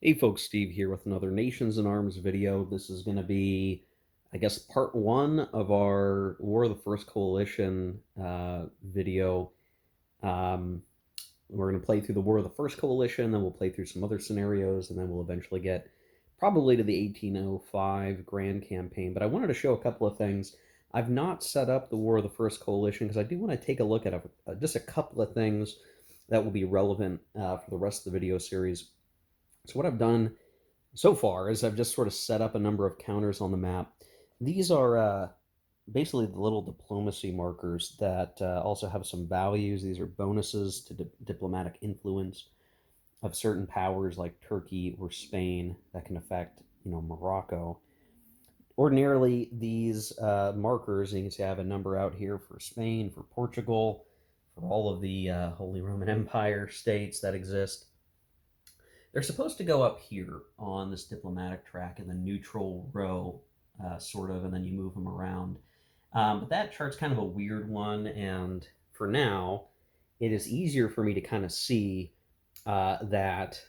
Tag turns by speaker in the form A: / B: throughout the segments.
A: Hey folks, Steve here with another Nations in Arms video. This is going to be, I guess, part one of our War of the First Coalition video. Um, we're going to play through the War of the First Coalition, then we'll play through some other scenarios, and then we'll eventually get probably to the 1805 Grand Campaign. But I wanted to show a couple of things. I've not set up the War of the First Coalition because I do want to take a look at just a couple of things that will be relevant for the rest of the video series. So what I've done so far is I've just sort of set up a number of counters on the map. These are basically the little diplomacy markers that also have some values. These are bonuses to diplomatic influence of certain powers like Turkey or Spain that can affect, Morocco. Ordinarily, these markers, you can see I have a number out here for Spain, for Portugal, for all of the Holy Roman Empire states that exist. They're supposed to go up here on this diplomatic track in the neutral row, sort of, and then you move them around. But that chart's kind of a weird one, and for now, it is easier for me to kind of see that,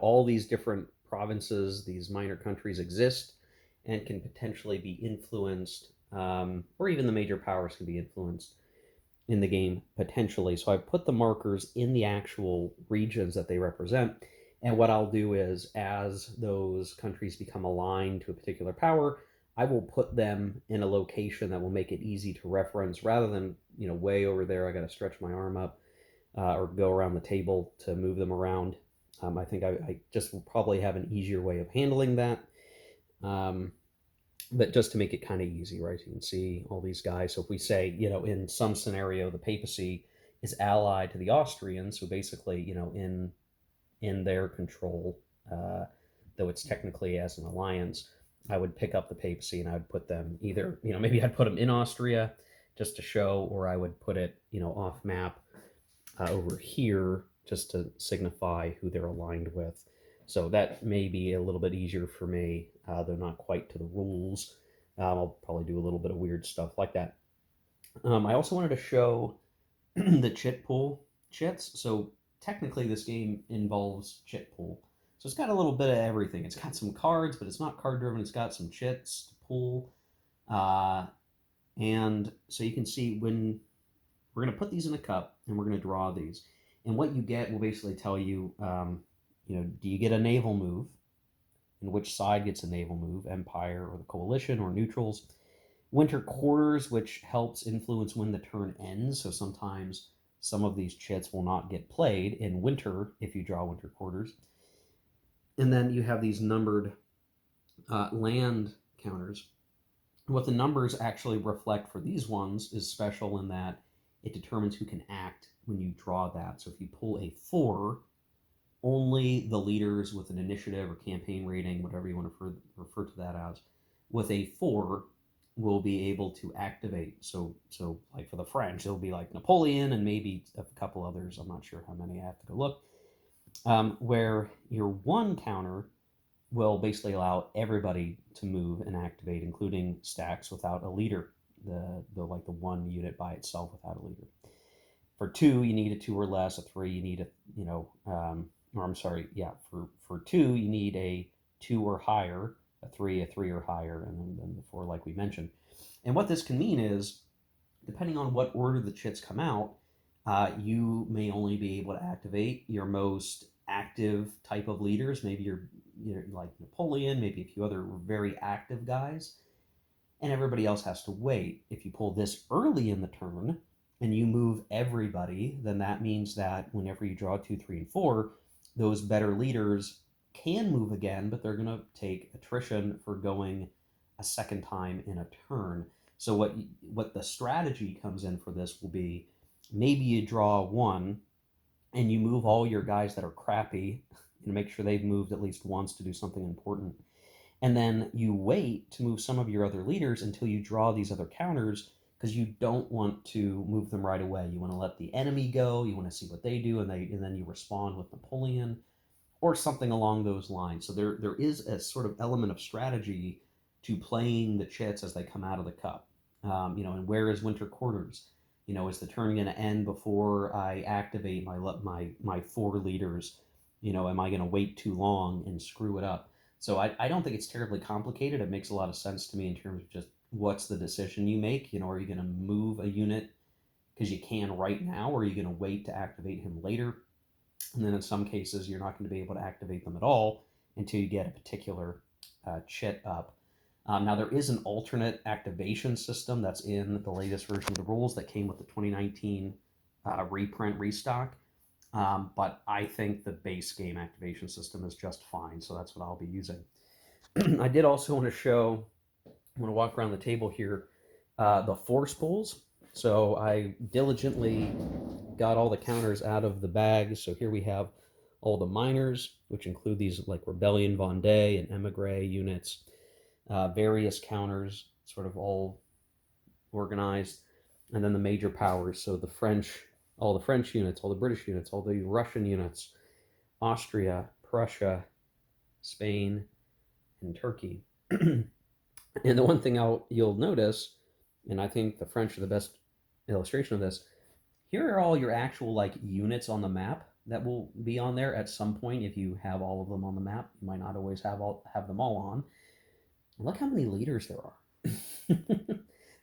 A: all these different provinces, these minor countries exist and can potentially be influenced, or even the major powers can be influenced in the game potentially. So I've put the markers in the actual regions that they represent. And what I'll do is, as those countries become aligned to a particular power, I will put them in a location that will make it easy to reference rather than, way over there. I got to stretch my arm up or go around the table to move them around. I think I just will probably have an easier way of handling that. Um, but just to make it kind of easy, right? You can see all these guys. So if we say, in some scenario, the papacy is allied to the Austrians, so basically, in their control, though it's technically as an alliance, I would pick up the papacy and I would put them either, maybe I'd put them in Austria just to show, or I would put it, off map over here just to signify who they're aligned with. So that may be a little bit easier for me. They're not quite to the rules. I'll probably do a little bit of weird stuff like that. I also wanted to show the chit pool chits. So technically, this game involves chit pool. So it's got a little bit of everything. It's got some cards, but it's not card driven. It's got some chits to pull. Uh, and so you can see when we're going to put these in a cup and we're going to draw these. And what you get will basically tell you, do you get a naval move? And which side gets a naval move, Empire or the Coalition or neutrals? Winter quarters, which helps influence when the turn ends. So sometimes some of these chits will not get played in winter if you draw winter quarters. And then you have these numbered land counters. What the numbers actually reflect for these ones is special in that it determines who can act when you draw that. So if you pull a 4, only the leaders with an initiative or campaign rating, whatever you want to refer to that as, with a 4 will be able to activate. So like for the French, it'll be like Napoleon and maybe a couple others. I'm not sure how many. I have to go look. Where your 1 counter will basically allow everybody to move and activate, including stacks without a leader. The like the 1 unit by itself without a leader. For 2, you need a 2 or less. A 3, you need a or I'm sorry, yeah. For 2, you need a 2 or higher. A 3 or higher, and then the 4, like we mentioned. And what this can mean is, depending on what order the chits come out, you may only be able to activate your most active type of leaders. Maybe you're like Napoleon, maybe a few other very active guys, and everybody else has to wait. If you pull this early in the turn and you move everybody, then that means that whenever you draw 2, 3, and 4, those better leaders can move again, but they're going to take attrition for going a second time in a turn. So what the strategy comes in for this will be, maybe you draw 1 and you move all your guys that are crappy and make sure they've moved at least once to do something important. And then you wait to move some of your other leaders until you draw these other counters, because you don't want to move them right away. You want to let the enemy go. You want to see what they do, and then you respond with Napoleon or something along those lines. So there is a sort of element of strategy to playing the chits as they come out of the cup. And where is winter quarters? Is the turn going to end before I activate my 4 leaders? am I going to wait too long and screw it up? So I don't think it's terribly complicated. It makes a lot of sense to me in terms of just what's the decision you make. Are you going to move a unit because you can right now, or are you going to wait to activate him later? And then in some cases, you're not going to be able to activate them at all until you get a particular chit up. Now, there is an alternate activation system that's in the latest version of the rules that came with the 2019 reprint restock. But I think the base game activation system is just fine, so that's what I'll be using. I did also want to show, I'm going to walk around the table here, the force pulls. So I diligently got all the counters out of the bag. So here we have all the minors, which include these like Rebellion Vendée and Emigre units, various counters, sort of all organized, and then the major powers. So the French, all the French units, all the British units, all the Russian units, Austria, Prussia, Spain, and Turkey. And the one thing you'll notice, and I think the French are the best illustration of this, here are all your actual like units on the map that will be on there at some point. If you have all of them on the map, you might not always have them all on. And look how many leaders there are.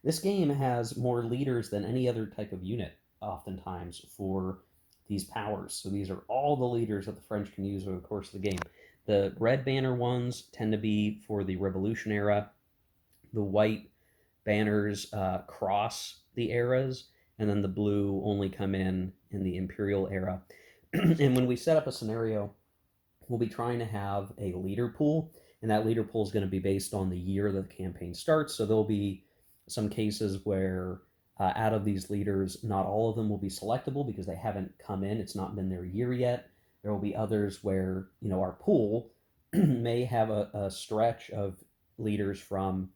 A: This game has more leaders than any other type of unit, oftentimes, for these powers. So these are all the leaders that the French can use over the course of the game. The red banner ones tend to be for the Revolution era. The white banners cross the eras, and then the blue only come in the Imperial era. And when we set up a scenario, we'll be trying to have a leader pool, and that leader pool is going to be based on the year that the campaign starts. So there'll be some cases where out of these leaders, not all of them will be selectable because they haven't come in. It's not been their year yet. There will be others where, our pool may have a stretch of leaders from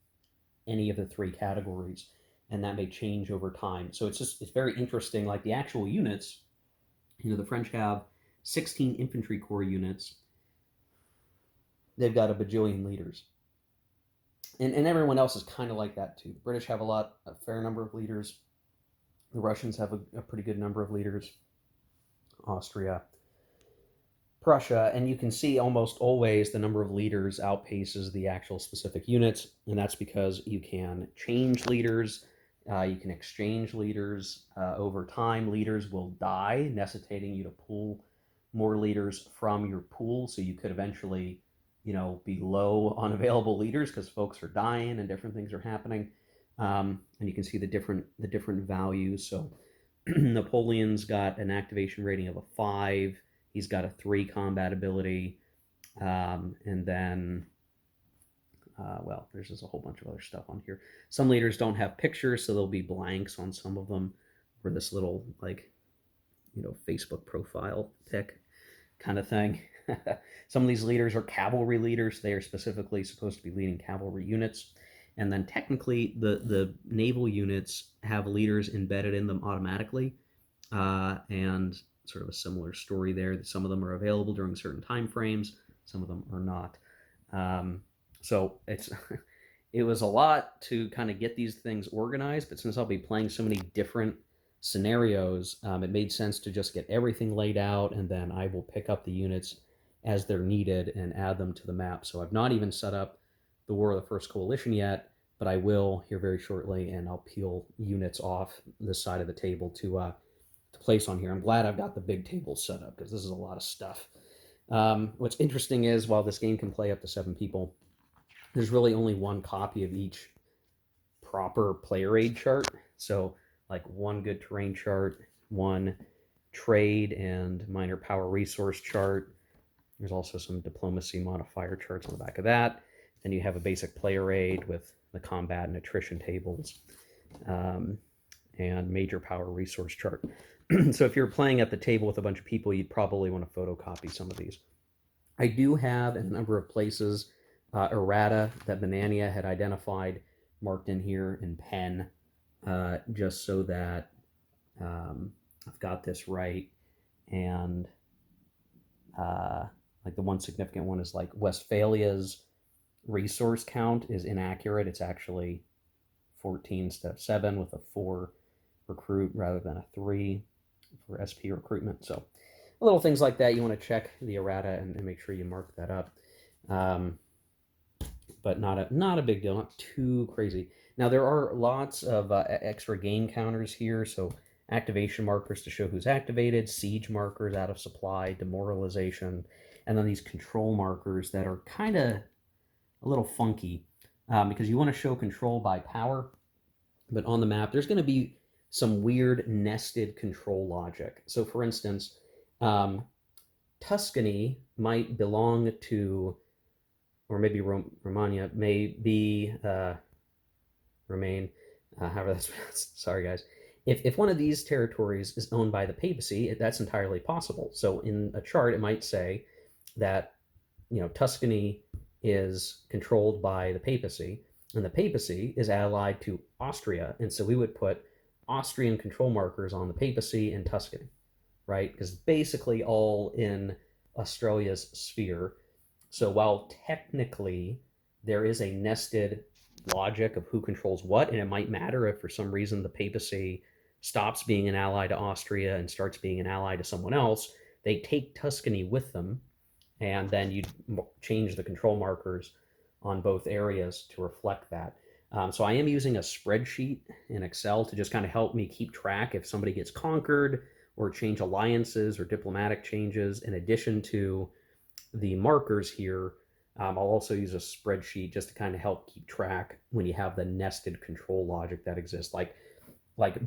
A: any of the three categories, and that may change over time. So it's very interesting. Like the actual units, the French have 16 infantry corps units. They've got a bajillion leaders. And everyone else is kind of like that too. The British have a fair number of leaders. The Russians have a pretty good number of leaders. Austria, Prussia, and you can see almost always the number of leaders outpaces the actual specific units, and that's because you can change leaders, you can exchange leaders over time. Leaders will die, necessitating you to pull more leaders from your pool, so you could eventually, be low on available leaders because folks are dying and different things are happening. And you can see the different values. So Napoleon's got an activation rating of a 5. He's got a 3 combat ability. And then, there's just a whole bunch of other stuff on here. Some leaders don't have pictures, so there'll be blanks on some of them, or this little, Facebook profile pic kind of thing. Some of these leaders are cavalry leaders. They are specifically supposed to be leading cavalry units. And then technically, the naval units have leaders embedded in them automatically. And sort of a similar story there. Some of them are available during certain time frames. Some of them are not. So it was a lot to kind of get these things organized. But since I'll be playing so many different scenarios, it made sense to just get everything laid out, and then I will pick up the units as they're needed and add them to the map. So I've not even set up the War of the First Coalition yet, but I will here very shortly, and I'll peel units off this side of the table to place on here. I'm glad I've got the big table set up because this is a lot of stuff. What's interesting is while this game can play up to 7 people, there's really only one copy of each proper player aid chart. So like one good terrain chart, one trade and minor power resource chart. There's also some diplomacy modifier charts on the back of that. Then you have a basic player aid with the combat and attrition tables, and major power resource chart. So if you're playing at the table with a bunch of people, you'd probably want to photocopy some of these. I do have in a number of places errata that Banania had identified marked in here in pen, just so that I've got this right. And like the one significant one is like Westphalia's resource count is inaccurate. It's actually 14 instead of 7 with a 4 recruit rather than a 3 for SP recruitment. So little things like that. You want to check the errata and make sure you mark that up. Um, but not a big deal, not too crazy. Now there are lots of extra game counters here, so activation markers to show who's activated, siege markers out of supply, demoralization, and then these control markers that are kind of a little funky because you want to show control by power, but on the map there's going to be some weird nested control logic. So for instance, um, Tuscany might belong to, or maybe Romania may be remain, however that's pronounced. Sorry, guys. If one of these territories is owned by the papacy, that's entirely possible. So in a chart, it might say that Tuscany is controlled by the papacy, and the papacy is allied to Austria, and so we would put Austrian control markers on the papacy and Tuscany, right? Because basically all in Australia's sphere. So while technically there is a nested logic of who controls what, and it might matter if for some reason the papacy stops being an ally to Austria and starts being an ally to someone else, they take Tuscany with them, and then you change the control markers on both areas to reflect that. So I am using a spreadsheet in Excel to just kind of help me keep track if somebody gets conquered or change alliances or diplomatic changes. In addition to the markers here, I'll also use a spreadsheet just to kind of help keep track when you have the nested control logic that exists. Like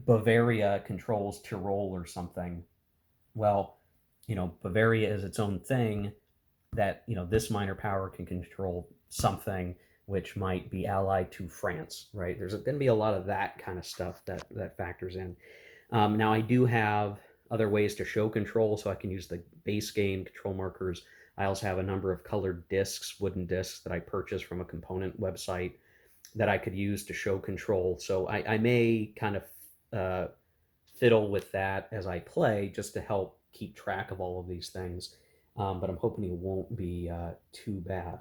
A: Bavaria controls Tyrol or something. Well, Bavaria is its own thing that, this minor power can control something which might be allied to France, right? There's going to be a lot of that kind of stuff that factors in. Now, I do have other ways to show control, so I can use the base game control markers. I also have a number of colored discs, wooden discs that I purchased from a component website that I could use to show control. So I may kind of fiddle with that as I play just to help keep track of all of these things. But I'm hoping it won't be too bad.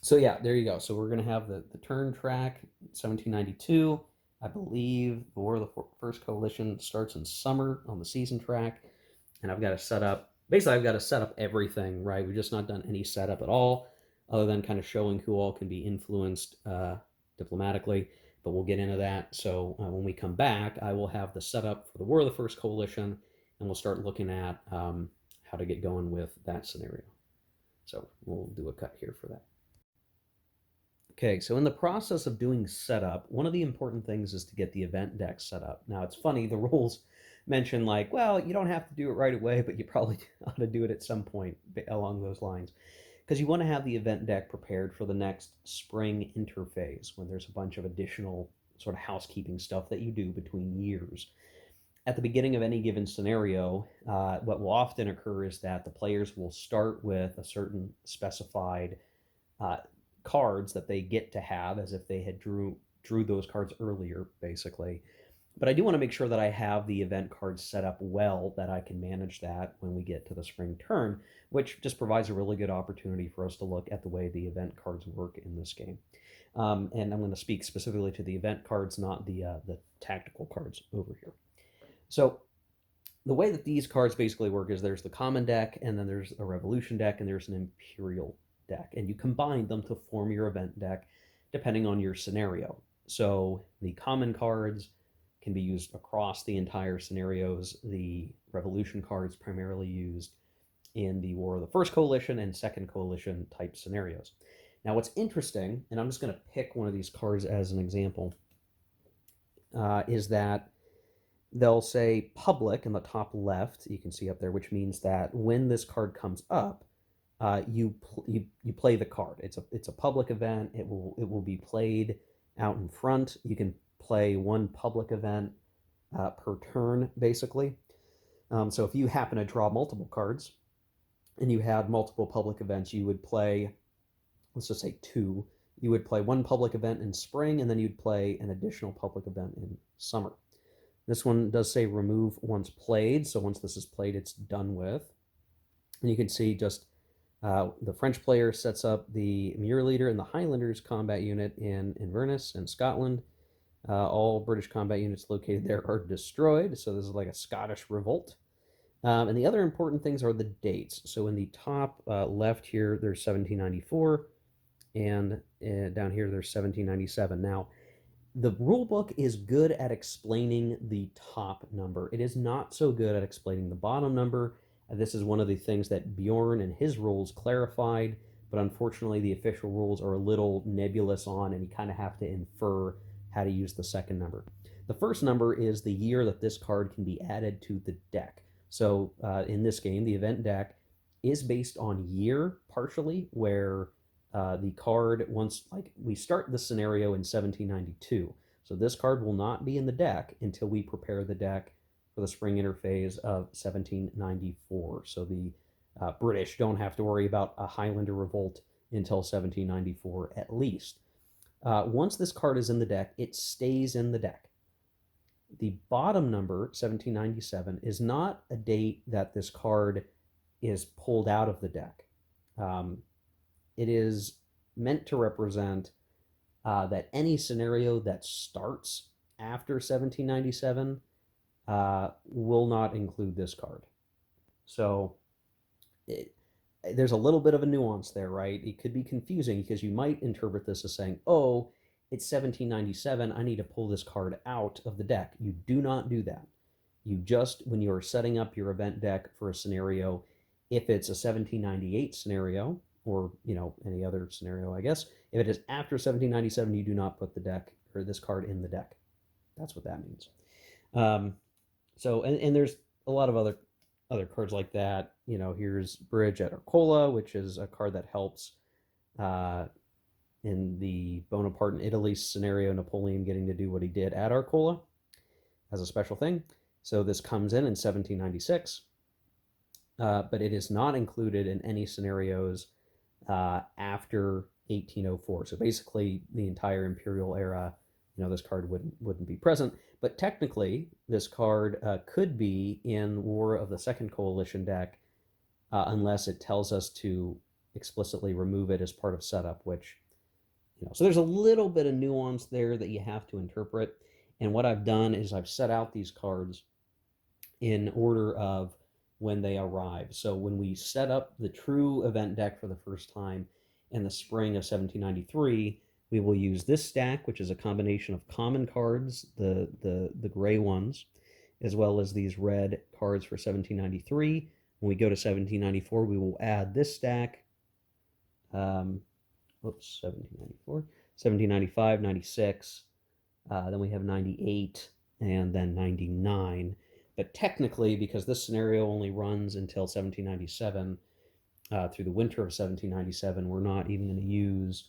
A: So yeah, there you go. So we're going to have the turn track, 1792. I believe the War of the First Coalition starts in summer on the season track. And I've got to set up, basically I've got to set up everything, right? We've just not done any setup at all, other than kind of showing who all can be influenced diplomatically. But we'll get into that. So when we come back, I will have the setup for the War of the First Coalition, and we'll start looking at how to get going with that scenario. So we'll do a cut here for that. Okay, so in the process of doing setup, one of the important things is to get the event deck set up. Now, it's funny, the rules mention like, well, you don't have to do it right away, but you probably ought to do it at some point along those lines. Because you want to have the event deck prepared for the next spring interphase, when there's a bunch of additional sort of housekeeping stuff that you do between years. At the beginning of any given scenario, what will often occur is that the players will start with a certain specified cards that they get to have as if they had drew those cards earlier, basically. But I do want to make sure that I have the event cards set up well, that I can manage that when we get to the spring turn, which just provides a really good opportunity for us to look at the way the event cards work in this game. And I'm going to speak specifically to the event cards, not the tactical cards over here. So the way that these cards basically work is there's the common deck, and then there's a revolution deck, and there's an imperial deck. And you combine them to form your event deck depending on your scenario. So the common cards can be used across the entire scenarios. The revolution cards primarily used in the War of the First Coalition and Second Coalition type scenarios. Now, what's interesting, and I'm just going to pick one of these cards as an example, is that they'll say public in the top left, you can see up there, which means that when this card comes up, you play the card. It's a public event. It will be played out in front. You can play one public event per turn, basically. So if you happen to draw multiple cards and you had multiple public events, you would play, let's just say 2. You would play one public event in spring, and then you'd play an additional public event in summer. This one does say remove once played, so once this is played, it's done with. And you can see just the French player sets up the Muir Leader and the Highlanders combat unit in Inverness in Scotland. All British combat units located there are destroyed, so this is like a Scottish revolt. And the other important things are the dates. So in the top left here, there's 1794, and down here, there's 1797. Now, the rule book is good at explaining the top number. It is not so good at explaining the bottom number. This is one of the things that Bjorn and his rules clarified, but unfortunately, the official rules are a little nebulous on, and you kind of have to infer how to use the second number. The first number is the year that this card can be added to the deck. So in this game, the event deck is based on year partially, where the card, once, like, we start the scenario in 1792. So this card will not be in the deck until we prepare the deck for the spring interphase of 1794. So the British don't have to worry about a Highlander revolt until 1794 at least. Once this card is in the deck, it stays in the deck. The bottom number, 1797, is not a date that this card is pulled out of the deck. It is meant to represent that any scenario that starts after 1797 will not include this card. So there's a little bit of a nuance there, right? It could be confusing because you might interpret this as saying, oh, it's 1797, I need to pull this card out of the deck. You do not do that. You just, when you are setting up your event deck for a scenario, if it's a 1798 scenario, or any other scenario, I guess, if it is after 1797, you do not put the deck or this card in the deck. That's what that means. So there's a lot of other cards like that. Here's Bridge at Arcola, which is a card that helps in the Bonaparte in Italy scenario, Napoleon getting to do what he did at Arcola as a special thing. So this comes in 1796, but it is not included in any scenarios after 1804. So basically, the entire Imperial era, this card wouldn't be present. But technically, this card could be in War of the Second Coalition deck, unless it tells us to explicitly remove it as part of setup, which, so there's a little bit of nuance there that you have to interpret. And what I've done is I've set out these cards in order of when they arrive. So when we set up the true event deck for the first time in the spring of 1793, we will use this stack, which is a combination of common cards, the gray ones, as well as these red cards for 1793. When we go to 1794, we will add this stack. 1794, 1795, 96. Then we have 98, and then 99. But technically, because this scenario only runs until 1797, through the winter of 1797, we're not even going to use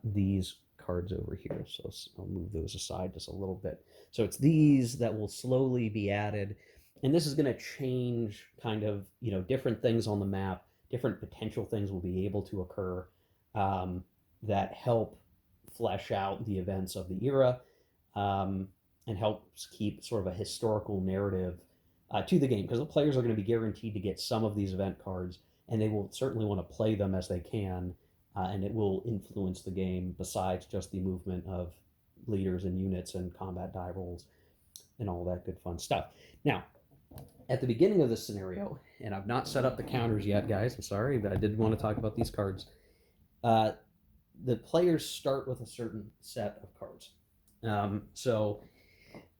A: these cards over here. So I'll move those aside just a little bit. So it's these that will slowly be added. And this is going to change kind of, different things on the map. Different potential things will be able to occur that help flesh out the events of the era. And helps keep sort of a historical narrative to the game, because the players are going to be guaranteed to get some of these event cards, and they will certainly want to play them as they can, and it will influence the game besides just the movement of leaders and units and combat die rolls and all that good fun stuff. Now, at the beginning of this scenario, and I've not set up the counters yet, guys, I'm sorry, but I did want to talk about these cards. The players start with a certain set of cards. So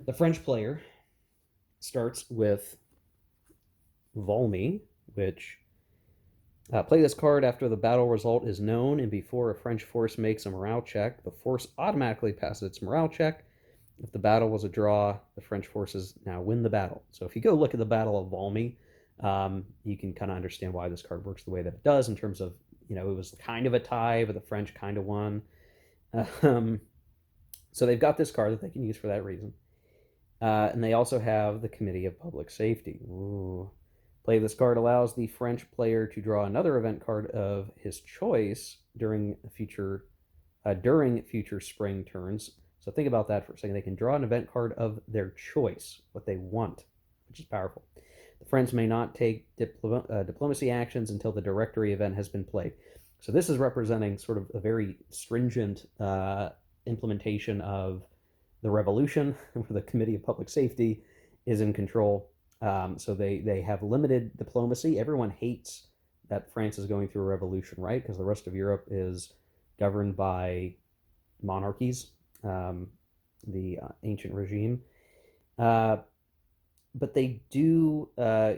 A: the French player starts with Valmy, which play this card after the battle result is known and before a French force makes a morale check. The force automatically passes its morale check. If the battle was a draw, the French forces now win the battle. So if you go look at the Battle of Valmy, you can kind of understand why this card works the way that it does in terms of, it was kind of a tie, but the French kind of won. So they've got this card that they can use for that reason. And they also have the Committee of Public Safety. Ooh. Play this card allows the French player to draw another event card of his choice during future spring turns. So think about that for a second. They can draw an event card of their choice, what they want, which is powerful. The French may not take diplomacy actions until the directory event has been played. So this is representing sort of a very stringent implementation of the revolution, where the Committee of Public Safety is in control. So they have limited diplomacy. Everyone hates that France is going through a revolution, right? Because the rest of Europe is governed by monarchies, the ancient regime. Uh, but they do uh,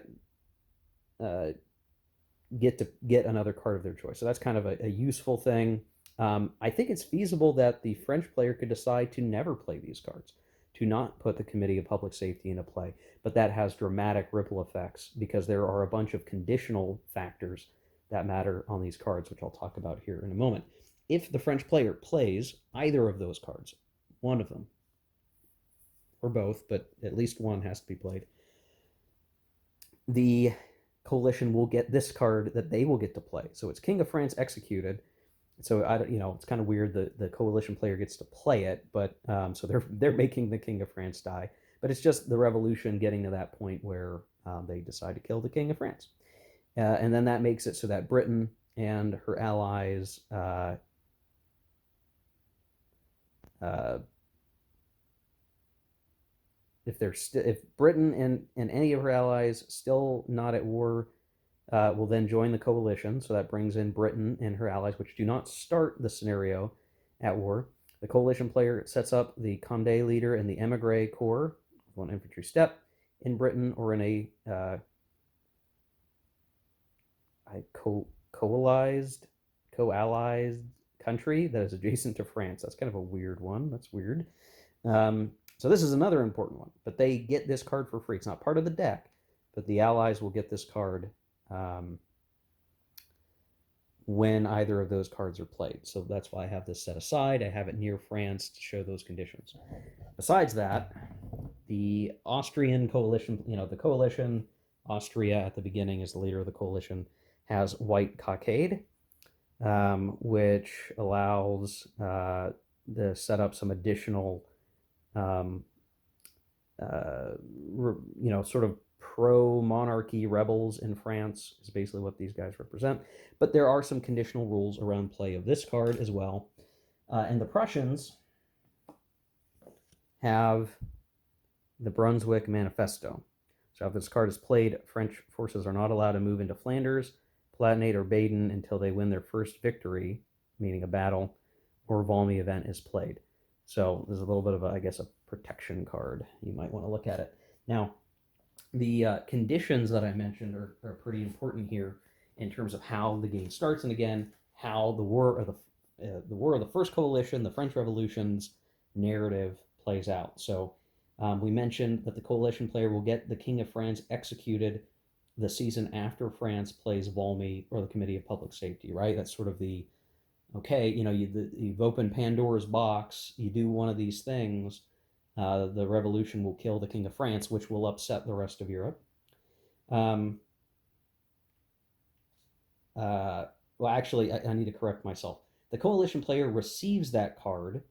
A: get to get another card of their choice. So that's kind of a useful thing. I think it's feasible that the French player could decide to never play these cards, to not put the Committee of Public Safety into play. But that has dramatic ripple effects because there are a bunch of conditional factors that matter on these cards, which I'll talk about here in a moment. If the French player plays either of those cards, one of them, or both, but at least one has to be played, the coalition will get this card that they will get to play. So it's King of France executed. So it's kind of weird that the coalition player gets to play it, but so they're making the King of France die. But it's just the revolution getting to that point where they decide to kill the King of France, and then that makes it so that Britain and her allies if Britain and any of her allies still not at war, will then join the coalition. So that brings in Britain and her allies, which do not start the scenario at war. The coalition player sets up the Condé leader and the Emigre Corps, one infantry step, in Britain or in a coalized country that is adjacent to France. That's kind of a weird one. That's weird. So this is another important one, but they get this card for free. It's not part of the deck, but the allies will get this card when either of those cards are played. So that's why I have this set aside. I have it near France to show those conditions. Besides that, the Austrian coalition, the coalition, Austria at the beginning is the leader of the coalition, has white cockade, which allows to set up some additional sort of pro-monarchy rebels in France is basically what these guys represent. But there are some conditional rules around play of this card as well. And the Prussians have the Brunswick Manifesto. So if this card is played, French forces are not allowed to move into Flanders, Palatinate, or Baden until they win their first victory, meaning a battle, or Valmy event is played. So there's a little bit of, a protection card. You might want to look at it. Now, the conditions that I mentioned are pretty important here in terms of how the game starts, and again, how the war of the First Coalition, the French Revolution's narrative plays out. So we mentioned that the coalition player will get the King of France executed the season after France plays Valmy or the Committee of Public Safety, right? That's sort of the, okay, you've opened Pandora's box, you do one of these things, the revolution will kill the King of France, which will upset the rest of Europe. Well, actually, I need to correct myself. The coalition player receives that card,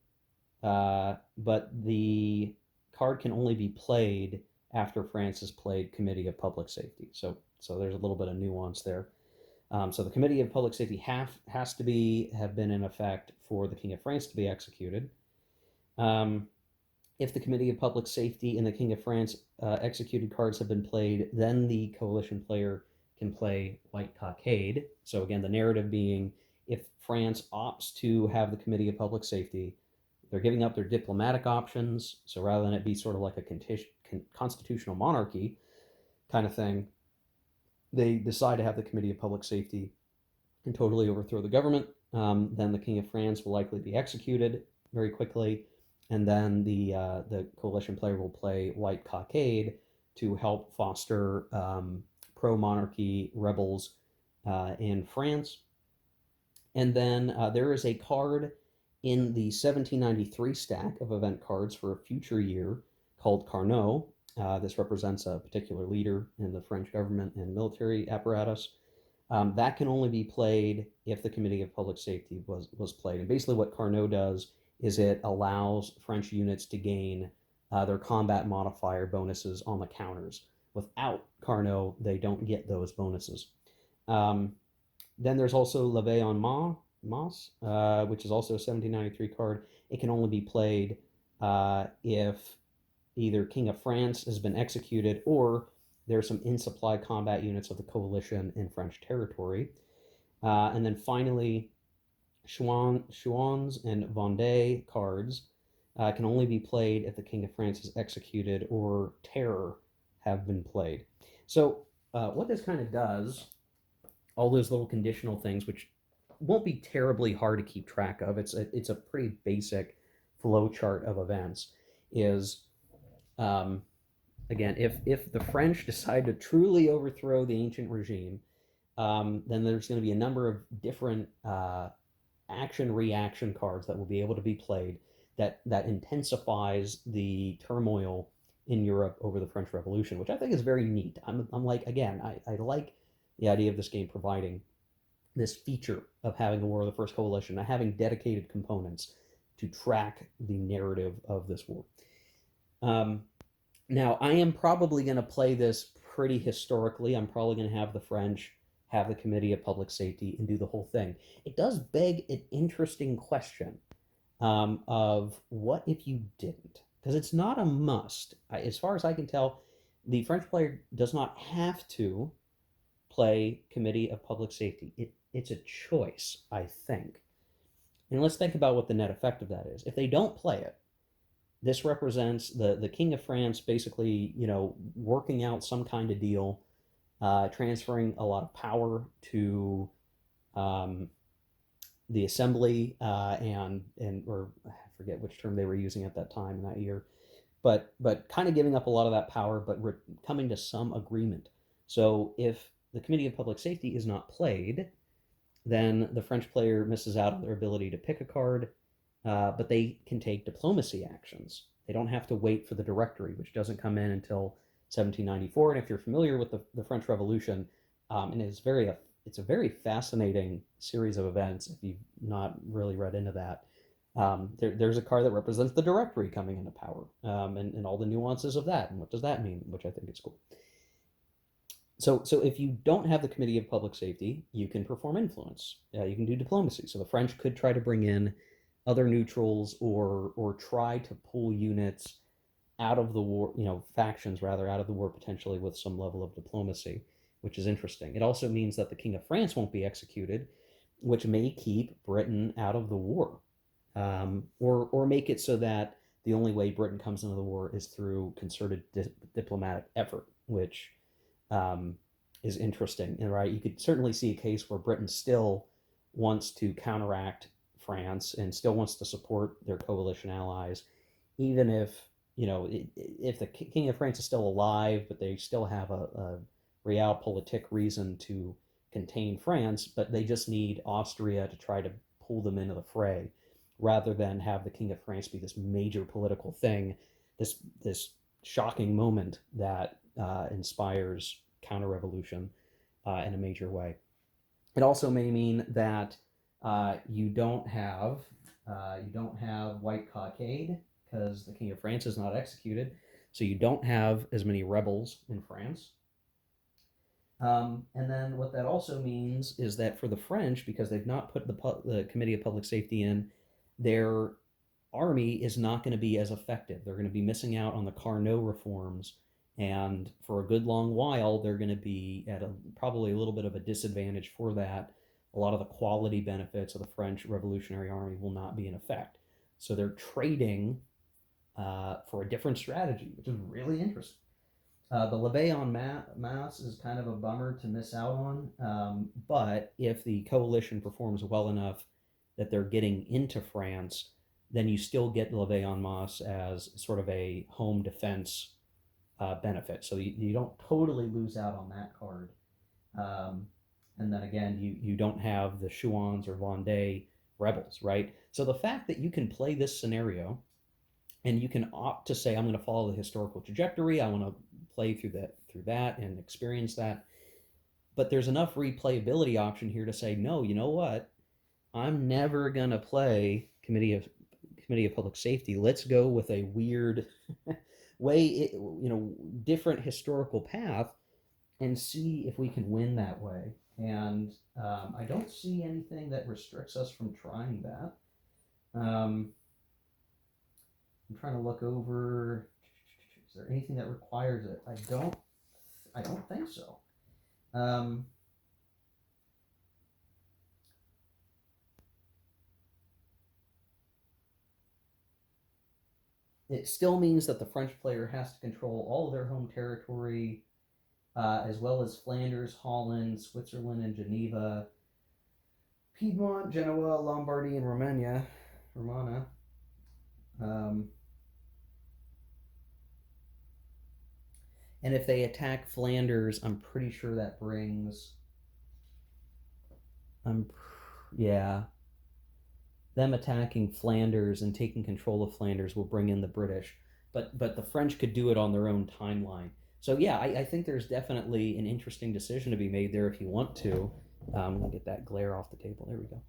A: but the card can only be played after France has played Committee of Public Safety. So there's a little bit of nuance there. So the Committee of Public Safety has to have been in effect for the King of France to be executed. If the Committee of Public Safety and the King of France executed cards have been played, then the coalition player can play White Cockade. So again, the narrative being, if France opts to have the Committee of Public Safety, they're giving up their diplomatic options. So rather than it be sort of like a constitutional monarchy kind of thing, they decide to have the Committee of Public Safety and totally overthrow the government. Then the King of France will likely be executed very quickly, and then the coalition player will play White Cockade to help foster pro-monarchy rebels in France. And then there is a card in the 1793 stack of event cards for a future year called Carnot. This represents a particular leader in the French government and military apparatus. That can only be played if the Committee of Public Safety was played. And basically what Carnot does is it allows French units to gain their combat modifier bonuses on the counters. Without Carnot, they don't get those bonuses. Then there's also Levée en Masse, which is also a 1793 card. It can only be played if either King of France has been executed or There are some in-supply combat units of the coalition in French territory. And then finally, Chouans and Vendée cards can only be played if the King of France is executed or terror have been played. So what this kind of does, all those little conditional things, which won't be terribly hard to keep track of. It's a pretty basic flow chart of events. Is um, again, if the French decide to truly overthrow the ancient regime, then there's going to be a number of different action reaction cards that will be able to be played that intensifies the turmoil in Europe over the French Revolution, which I think is very neat. I'm like, again, I like the idea of this game providing this feature of having a War of the First Coalition and having dedicated components to track the narrative of this war. Um, Now, I am probably going to play this pretty historically. I'm probably going to have the French have the Committee of Public Safety and do the whole thing. It does beg an interesting question of what if you didn't? Because it's not a must. As far as I can tell, the French player does not have to play Committee of Public Safety. It's a choice, I think. And let's think about what the net effect of that is. If they don't play it, this represents the King of France basically, working out some kind of deal, transferring a lot of power to um, the assembly and or I forget which term they were using at that time in that year, but kind of giving up a lot of that power, but coming to some agreement. So if the Committee of Public Safety is not played, then the French player misses out on their ability to pick a card, but they can take diplomacy actions. They don't have to wait for the Directory, which doesn't come in until 1794. And if you're familiar with the French Revolution, and it's a very fascinating series of events. If you've not really read into that, there's a card that represents the Directory coming into power, and all the nuances of that, and what does that mean, which I think is cool. So if you don't have the Committee of Public Safety, you can perform influence. You can do diplomacy. So the French could try to bring in other neutrals or try to pull units out of the war, factions rather, out of the war potentially with some level of diplomacy, which is interesting. It also means that the King of France won't be executed, which may keep Britain out of the war, or make it so that the only way Britain comes into the war is through concerted diplomatic effort, which is interesting. And right, you could certainly see a case where Britain still wants to counteract France and still wants to support their coalition allies, even if if the King of France is still alive, but they still have a realpolitik reason to contain France, but they just need Austria to try to pull them into the fray, rather than have the King of France be this major political thing, this shocking moment that inspires counter-revolution in a major way. It also may mean that you don't have white cockade because the King of France is not executed, so you don't have as many rebels in France. And then what that also means is that for the French, because they've not put the Committee of Public Safety in, their army is not going to be as effective. They're going to be missing out on the Carnot reforms, and for a good long while, they're going to be at probably a little bit of a disadvantage for that. A lot of the quality benefits of the French Revolutionary Army will not be in effect. So they're trading for a different strategy, which is really interesting. The levée en masse is kind of a bummer to miss out on, but if the coalition performs well enough that they're getting into France, then you still get levée en masse as sort of a home defense benefit. So you don't totally lose out on that card. And then again, you don't have the Chouans or Vendée rebels, right? So the fact that you can play this scenario and you can opt to say, I'm going to follow the historical trajectory, I want to play through that and experience that. But there's enough replayability option here to say, no, you know what? I'm never going to play Committee of Public Safety. Let's go with a weird way, different historical path and see if we can win that way. And I don't see anything that restricts us from trying that. I'm trying to look over. Is there anything that requires it? I don't. I don't think so. Um, it still means that the French player has to control all of their home territory, as well as Flanders, Holland, Switzerland, and Geneva, Piedmont, Genoa, Lombardy, and Romana. Um, and if they attack Flanders, I'm pretty sure that brings. I'm, yeah, them attacking Flanders and taking control of Flanders will bring in the British, but the French could do it on their own timeline. So yeah, I think there's definitely an interesting decision to be made there if you want to. I'll get that glare off the table. There we go.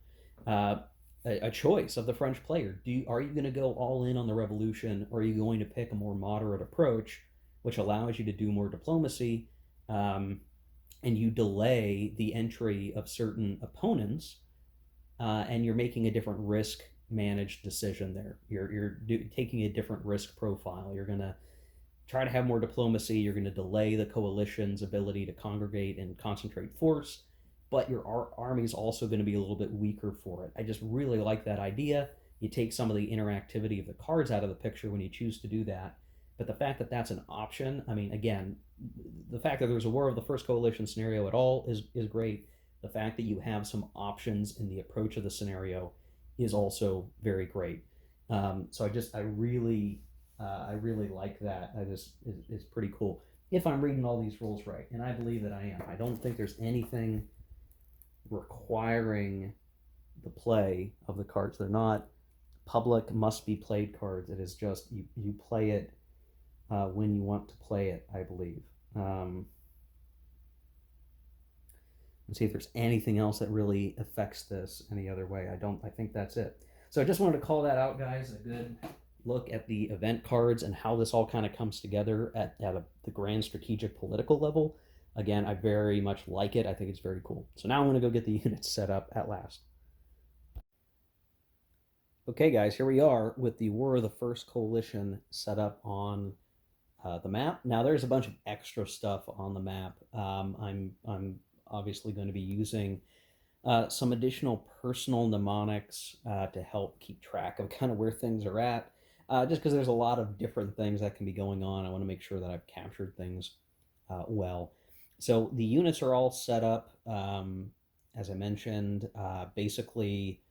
A: A choice of the French player. Are you going to go all in on the revolution, or are you going to pick a more moderate approach, which allows you to do more diplomacy, and you delay the entry of certain opponents, and you're making a different risk managed decision there. You're taking a different risk profile. You're going to try to have more diplomacy. You're going to delay the coalition's ability to congregate and concentrate force, but your army is also going to be a little bit weaker for it. I just really like that idea. You take some of the interactivity of the cards out of the picture when you choose to do that. But the fact that that's an option, I mean, again, the fact that there's a War of the First Coalition scenario at all is great. The fact that you have some options in the approach of the scenario is also very great. So I really like that. It's pretty cool. If I'm reading all these rules right, and I believe that I am, I don't think there's anything requiring the play of the cards. They're not public must be played cards. It is just you play it when you want to play it, I believe. Let's see if there's anything else that really affects this any other way. I think that's it. So I just wanted to call that out, guys. A good look at the event cards and how this all kind of comes together at the grand strategic political level. Again, I very much like it. I think it's very cool. So now I'm going to go get the units set up at last. Okay, guys, here we are with the War of the First Coalition set up on the map. Now there's a bunch of extra stuff on the map. I'm obviously going to be using some additional personal mnemonics to help keep track of kind of where things are at. Just because there's a lot of different things that can be going on, I want to make sure that I've captured things well. So the units are all set up, as I mentioned. Basically,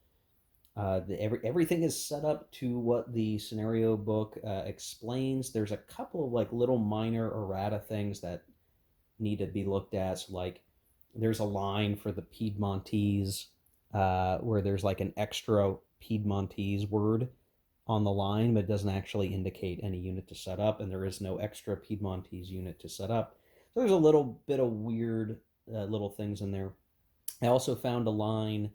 A: everything is set up to what the scenario book explains. There's a couple of like little minor errata things that need to be looked at. So like there's a line for the Piedmontese where there's like an extra Piedmontese word on the line, but it doesn't actually indicate any unit to set up, and there is no extra Piedmontese unit to set up. So there's a little bit of weird little things in there. I also found a line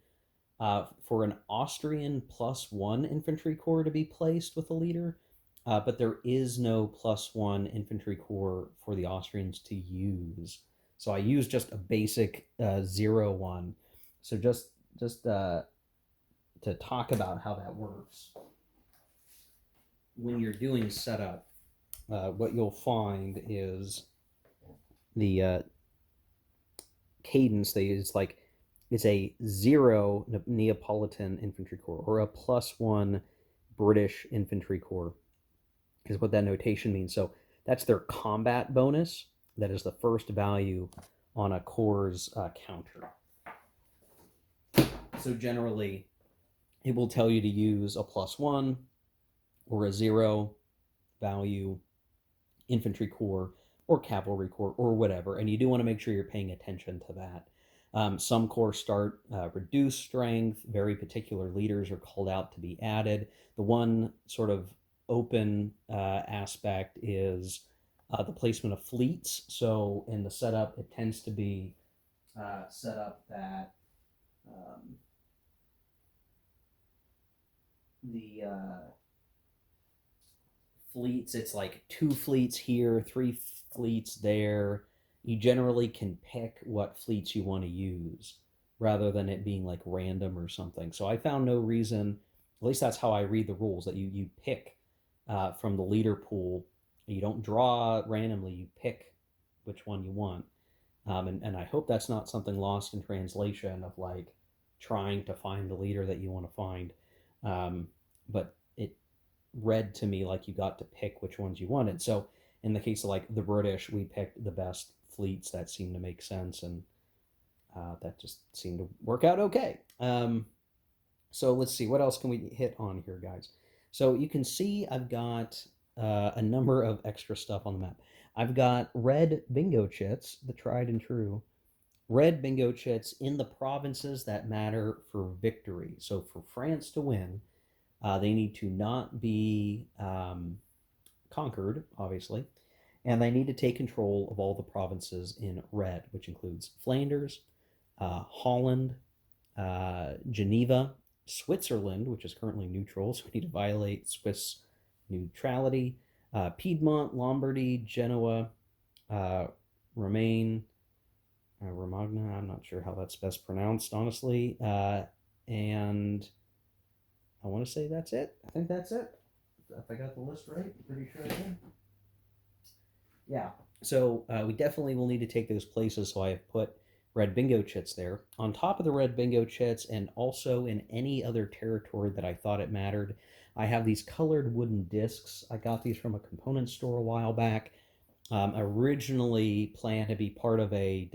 A: for an Austrian +1 infantry corps to be placed with the leader, but there is no +1 infantry corps for the Austrians to use. So I used just a basic 0-1. So just to talk about how that works. When you're doing setup, what you'll find is the cadence. It's a 0 Neapolitan infantry corps or a +1 British infantry corps is what that notation means. So that's their combat bonus. That is the first value on a corps counter. So generally, it will tell you to use a +1 or a 0 value infantry corps or cavalry corps or whatever, and you do want to make sure you're paying attention to that. Some corps start reduced strength. Very particular leaders are called out to be added. The one sort of open aspect is the placement of fleets. So in the setup, it tends to be set up that the fleets, it's like 2 fleets here, 3 fleets there. You generally can pick what fleets you want to use rather than it being like random or something. So I found no reason, at least that's how I read the rules, that you pick from the leader pool. You don't draw randomly, you pick which one you want. And I hope that's not something lost in translation of like trying to find the leader that you want to find. But it read to me like you got to pick which ones you wanted. So in the case of like the British, we picked the best fleets that seemed to make sense, and that just seemed to work out okay. So let's see, what else can we hit on here, guys? So you can see I've got a number of extra stuff on the map. I've got red bingo chits, the tried and true red bingo chits in the provinces that matter for victory. So for France to win, they need to not be conquered, obviously, and they need to take control of all the provinces in red, which includes Flanders, Holland, Geneva, Switzerland, which is currently neutral, so we need to violate Swiss neutrality, Piedmont, Lombardy, Genoa, Romagna, I'm not sure how that's best pronounced, honestly, and I want to say that's it. I think that's it. If I got the list right, pretty sure I did. Yeah, so we definitely will need to take those places, so I have put red bingo chits there. On top of the red bingo chits, and also in any other territory that I thought it mattered, I have these colored wooden discs. I got these from a component store a while back. Originally planned to be part of a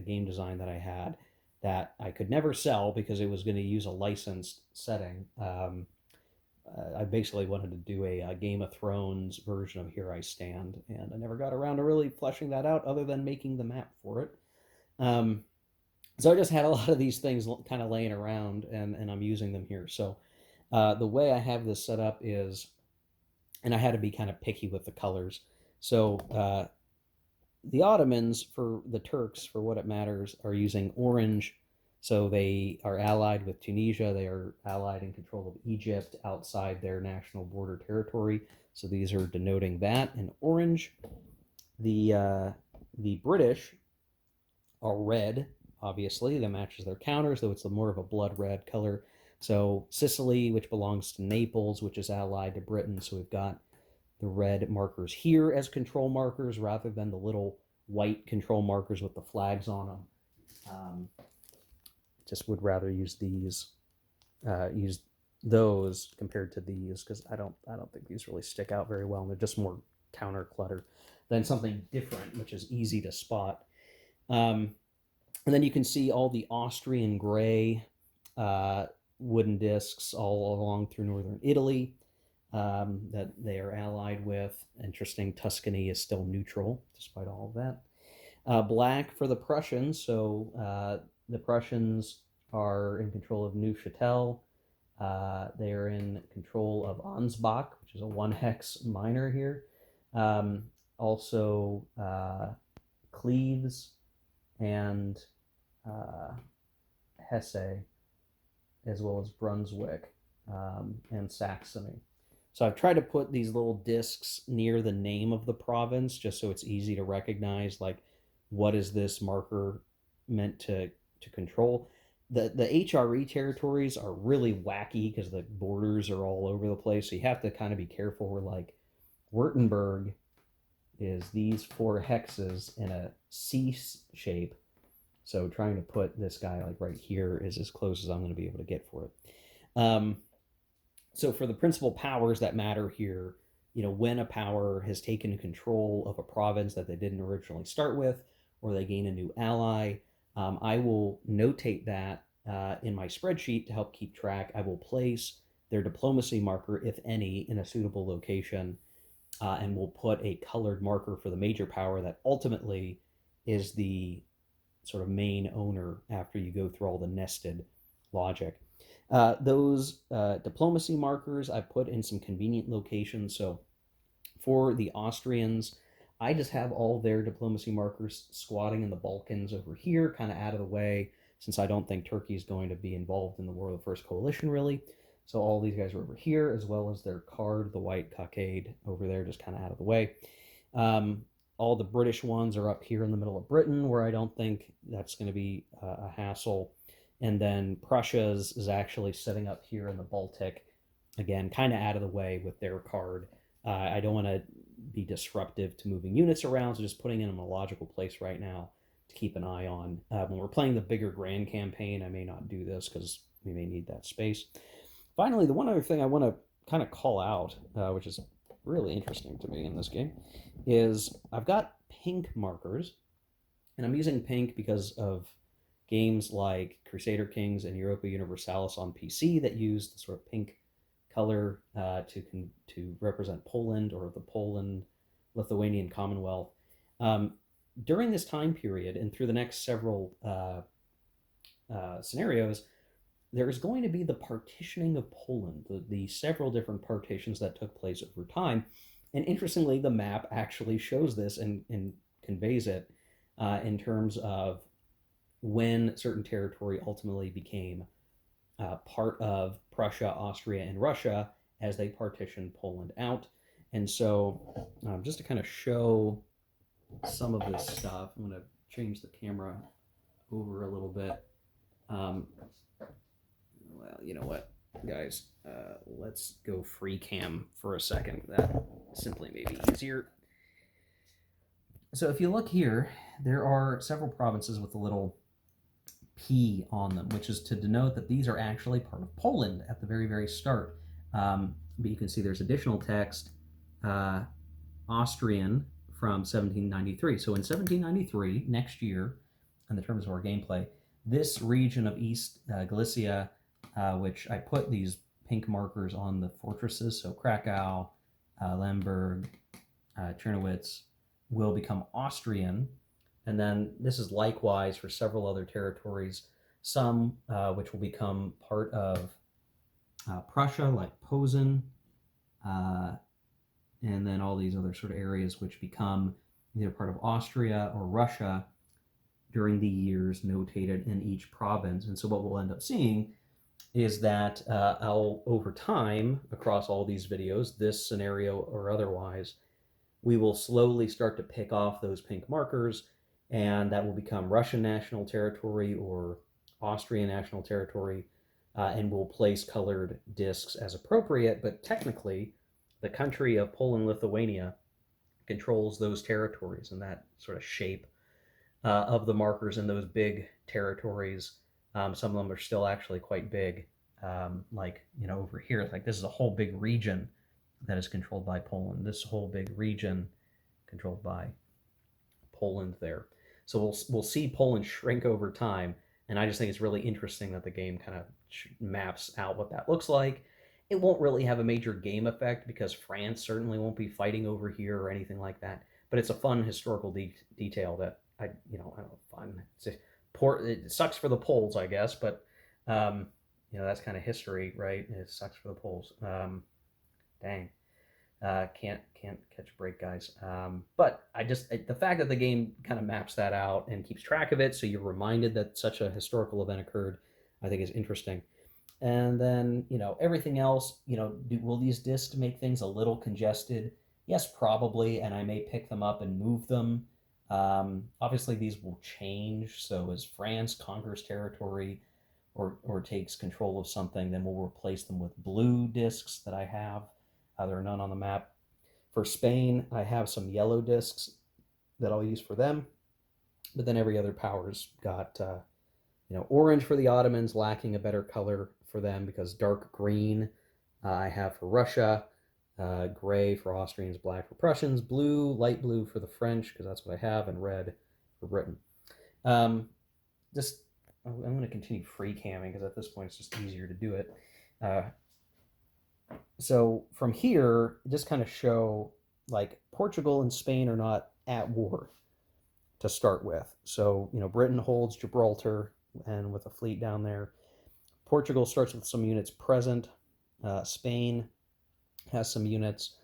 A: game design that I had that I could never sell because it was going to use a licensed setting. I basically wanted to do a Game of Thrones version of Here I Stand, and I never got around to really fleshing that out other than making the map for it. So I just had a lot of these things kind of laying around, and I'm using them here. So the way I have this set up is, and I had to be kind of picky with the colors. So the Ottomans, for the Turks, for what it matters, are using orange. So they are allied with Tunisia. They are allied in control of Egypt outside their national border territory. So these are denoting that in orange. The British are red, obviously. That matches their counters, though it's more of a blood red color. So Sicily, which belongs to Naples, which is allied to Britain. So we've got the red markers here as control markers rather than the little white control markers with the flags on them. Just would rather use these, use those compared to these, because I don't think these really stick out very well, and they're just more counter clutter than something different, which is easy to spot. And then you can see all the Austrian gray wooden discs all along through northern Italy that they are allied with. Interesting, Tuscany is still neutral despite all of that. Black for the Prussians, so the Prussians are in control of Neuchâtel. They are in control of Ansbach, which is a 1-hex minor here. Also Cleves and Hesse, as well as Brunswick and Saxony. So I've tried to put these little discs near the name of the province just so it's easy to recognize, like, what is this marker meant to control. The HRE territories are really wacky because the borders are all over the place, so you have to kind of be careful. Where like Württemberg is these 4 hexes in a C shape, so trying to put this guy like right here is as close as I'm going to be able to get for it. So for the principal powers that matter here, when a power has taken control of a province that they didn't originally start with, or they gain a new ally, I will notate that in my spreadsheet to help keep track. I will place their diplomacy marker, if any, in a suitable location, and we'll put a colored marker for the major power that ultimately is the sort of main owner after you go through all the nested logic. Those diplomacy markers I put in some convenient locations. So for the Austrians, I just have all their diplomacy markers squatting in the Balkans over here, kind of out of the way, since I don't think Turkey is going to be involved in the War of the First Coalition, really. So all these guys are over here, as well as their card, the white cockade, over there, just kind of out of the way. All the British ones are up here in the middle of Britain, where I don't think that's going to be a hassle. And then Prussia's is actually setting up here in the Baltic, again, kind of out of the way with their card. I don't want to be disruptive to moving units around, so just putting them in a logical place right now to keep an eye on. When we're playing the bigger grand campaign, I may not do this because we may need that space. Finally, the one other thing I want to kind of call out, which is really interesting to me in this game, is I've got pink markers, and I'm using pink because of games like Crusader Kings and Europa Universalis on PC that use the sort of pink color to represent Poland, or the Poland-Lithuanian Commonwealth. During this time period and through the next several scenarios, there is going to be the partitioning of Poland, the several different partitions that took place over time. And interestingly, the map actually shows this and conveys it in terms of when certain territory ultimately became part of Prussia, Austria, and Russia as they partitioned Poland out. And so, just to kind of show some of this stuff, I'm going to change the camera over a little bit. Well, you know what, guys? Let's go free cam for a second. That simply may be easier. So if you look here, there are several provinces with a little P on them, which is to denote that these are actually part of Poland at the very, very start. But you can see there's additional text, Austrian from 1793. So in 1793, next year, in the terms of our gameplay, this region of East Galicia, which I put these pink markers on the fortresses, so Krakow, Lemberg, Czernowitz, will become Austrian. And then this is likewise for several other territories, some which will become part of Prussia, like Posen, and then all these other sort of areas which become either part of Austria or Russia during the years notated in each province. And so what we'll end up seeing is that over time, across all these videos, this scenario or otherwise, we will slowly start to pick off those pink markers, and that will become Russian national territory or Austrian national territory, and we'll place colored discs as appropriate. But technically, the country of Poland-Lithuania controls those territories, and that sort of shape of the markers in those big territories. Some of them are still actually quite big, like, you know, over here, like this is a whole big region that is controlled by Poland. This whole big region controlled by Poland there. So we'll see Poland shrink over time, and I just think it's really interesting that the game kind of maps out what that looks like. It won't really have a major game effect because France certainly won't be fighting over here or anything like that. But it's a fun historical detail that I don't know, fun. It sucks for the Poles, I guess, but that's kind of history, right? It sucks for the Poles. Dang. Can't catch a break, guys. But the fact that the game kind of maps that out and keeps track of it, so you're reminded that such a historical event occurred, I think is interesting. And then, everything else, will these discs make things a little congested? Yes, probably, and I may pick them up and move them. Obviously, these will change. So as France conquers territory or takes control of something, then we'll replace them with blue discs that I have. There are none on the map. For Spain, I have some yellow discs that I'll use for them. But then every other power's got, orange for the Ottomans, lacking a better color for them because dark green I have for Russia, gray for Austrians, black for Prussians, blue, light blue for the French, because that's what I have, and red for Britain. I'm going to continue free camming because at this point it's just easier to do it. So from here, just kind of show like Portugal and Spain are not at war to start with. So, Britain holds Gibraltar and with a fleet down there. Portugal starts with some units present. Spain has some units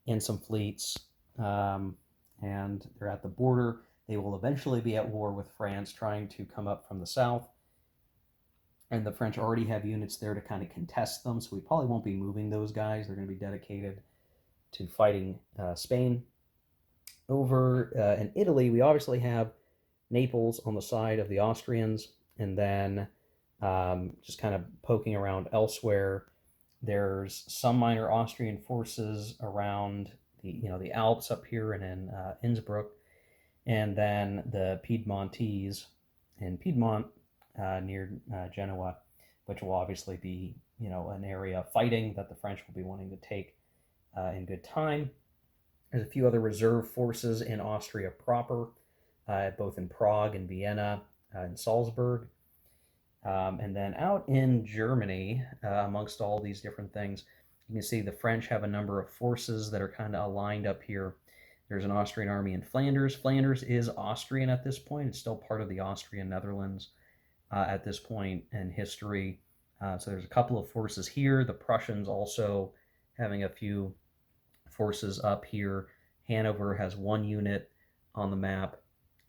A: and some fleets, and they're at the border. They will eventually be at war with France, trying to come up from the south. And the French already have units there to kind of contest them, so we probably won't be moving those guys. They're going to be dedicated to fighting Spain. Over in Italy, we obviously have Naples on the side of the Austrians, and then just kind of poking around elsewhere, there's some minor Austrian forces around
B: the Alps up here and in Innsbruck, and then the Piedmontese in Piedmont near Genoa, which will obviously be an area of fighting that the French will be wanting to take in good time. There's a few other reserve forces in Austria proper, both in Prague and Vienna and Salzburg. And then out in Germany, amongst all these different things, you can see the French have a number of forces that are kind of aligned up here. There's an Austrian army in Flanders. Flanders is Austrian at this point. It's still part of the Austrian Netherlands at this point in history. So there's a couple of forces here. The Prussians also having a few forces up here. Hanover has one unit on the map,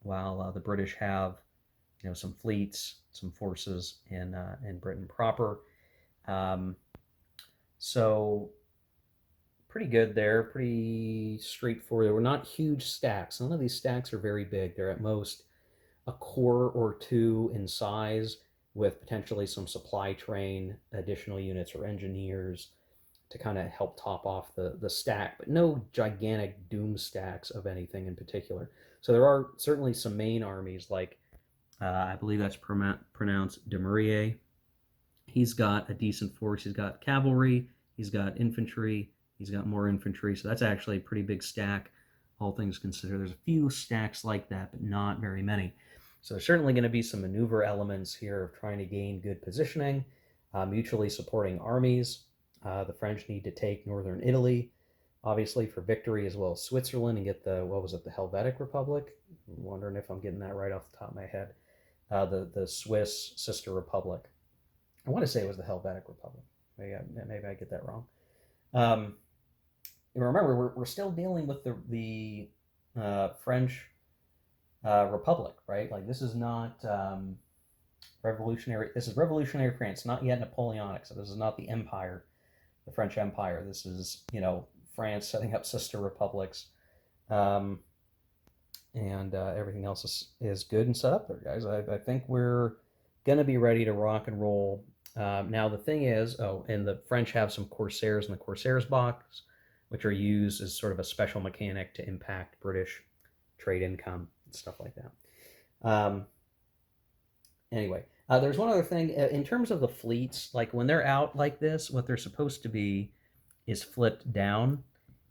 B: while the British have some fleets, some forces in Britain proper. So pretty good there, pretty straightforward. There were not huge stacks. None of these stacks are very big. They're at most a corps or two in size, with potentially some supply train, additional units, or engineers to kind of help top off the stack, but no gigantic doom stacks of anything in particular. So there are certainly some main armies, like I believe that's pronounced Demurier. He's got a decent force. He's got cavalry, he's got infantry, he's got more infantry. So that's actually a pretty big stack, all things considered. There's a few stacks like that, but not very many. So there's certainly going to be some maneuver elements here of trying to gain good positioning, mutually supporting armies. The French need to take northern Italy, obviously, for victory, as well as Switzerland, and get the Helvetic Republic? I'm wondering if I'm getting that right off the top of my head. The Swiss sister republic. I want to say it was the Helvetic Republic. Maybe I get that wrong. Remember, we're still dealing with the French Republic, right? Like, this is not revolutionary. This is revolutionary France, not yet Napoleonic. So this is not the Empire, the French Empire. This is France setting up sister republics, and everything else is good and set up there, guys. I think we're gonna be ready to rock and roll. Now the thing is, and the French have some Corsairs in the Corsairs box, which are used as sort of a special mechanic to impact British trade income and stuff like that. Anyway, there's one other thing in terms of the fleets. Like, when they're out like this, what they're supposed to be is flipped down.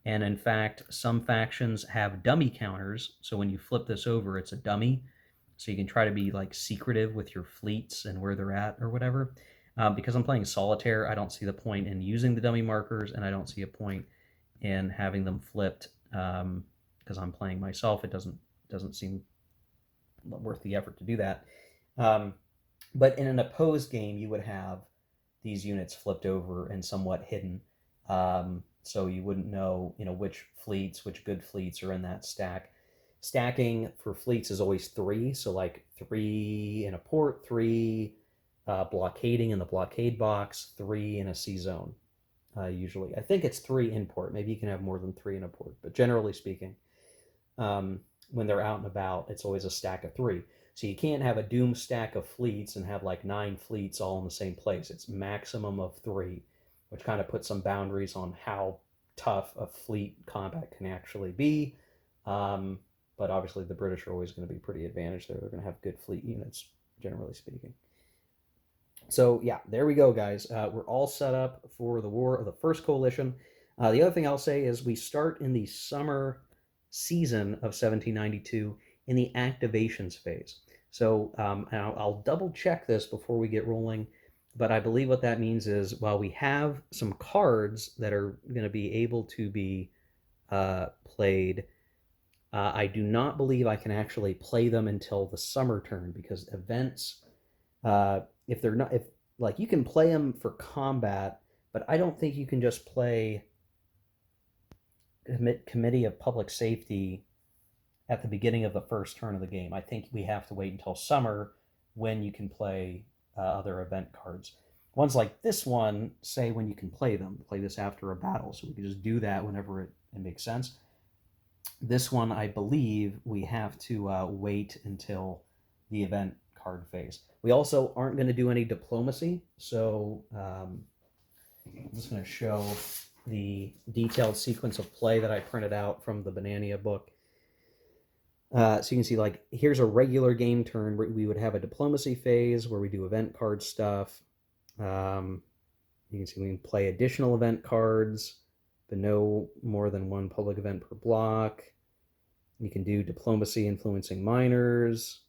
B: And in fact, some factions have dummy counters. So when you flip this over, it's a dummy. So you can try to be like secretive with your fleets and where they're at or whatever. Because I'm playing solitaire, I don't see the point in using the dummy markers, and I don't see a point in having them flipped. Because I'm playing myself, it doesn't seem worth the effort to do that. But in an opposed game, you would have these units flipped over and somewhat hidden. So you wouldn't know, which good fleets are in that stack. Stacking for fleets is always 3. So like 3 in a port, 3 blockading in the blockade box, 3 in a sea zone. Usually, I think it's 3 in port. Maybe you can have more than 3 in a port, but generally speaking, when they're out and about, it's always a stack of 3. So you can't have a doom stack of fleets and have like 9 fleets all in the same place. It's maximum of 3, which kind of puts some boundaries on how tough a fleet combat can actually be. But obviously the British are always going to be pretty advantaged there. They're going to have good fleet units, generally speaking. So yeah, there we go, guys. We're all set up for the War of the First Coalition. The other thing I'll say is we start in the summer season of 1792 in the activations phase. So I'll double check this before we get rolling, but I believe what that means is, while we have some cards that are going to be able to be played, I do not believe I can actually play them until the summer turn, because events, if you can play them for combat, but I don't think you can just play Committee of Public Safety at the beginning of the first turn of the game. I think we have to wait until summer, when you can play other event cards. Ones like this one say when you can play them. Play this after a battle, so we can just do that whenever it makes sense. This one, I believe, we have to wait until the event card phase. We also aren't going to do any diplomacy, so I'm just going to show the detailed sequence of play that I printed out from the Banania book. So you can see, like, here's a regular game turn where we would have a diplomacy phase where we do event card stuff. Um, you can see we can play additional event cards, but no more than one public event per block. You can do diplomacy influencing minors,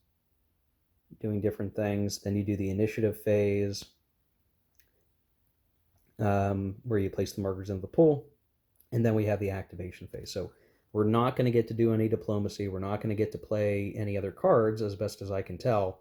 B: doing different things. Then you do the initiative phase, where you place the markers into the pool. And then we have the activation phase. So we're not going to get to do any diplomacy. We're not going to get to play any other cards, as best as I can tell,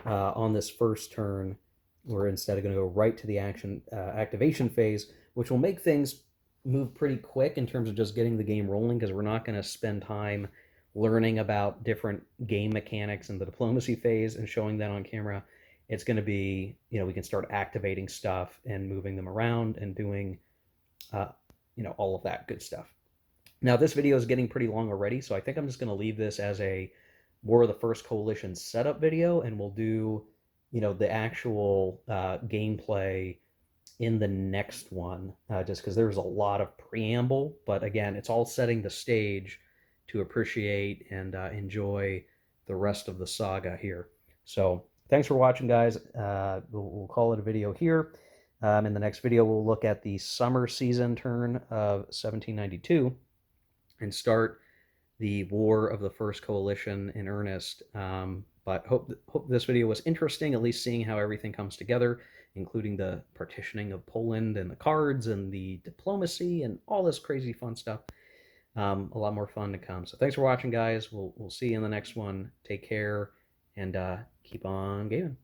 B: on this first turn. We're instead going to go right to the activation phase, which will make things move pretty quick in terms of just getting the game rolling, because we're not going to spend time learning about different game mechanics in the diplomacy phase and showing that on camera. It's going to be, we can start activating stuff and moving them around and doing, all of that good stuff. Now, this video is getting pretty long already, so I think I'm just going to leave this as a War of the First Coalition setup video, and we'll do, the actual gameplay in the next one, just because there's a lot of preamble. But again, it's all setting the stage to appreciate and enjoy the rest of the saga here. So thanks for watching, guys. We'll call it a video here. In the next video, we'll look at the summer season turn of 1792 and start the War of the First Coalition in earnest. But hope this video was interesting, at least seeing how everything comes together, including the partitioning of Poland and the cards and the diplomacy and all this crazy fun stuff. A lot more fun to come. So thanks for watching, guys. We'll see you in the next one. Take care and keep on gaming.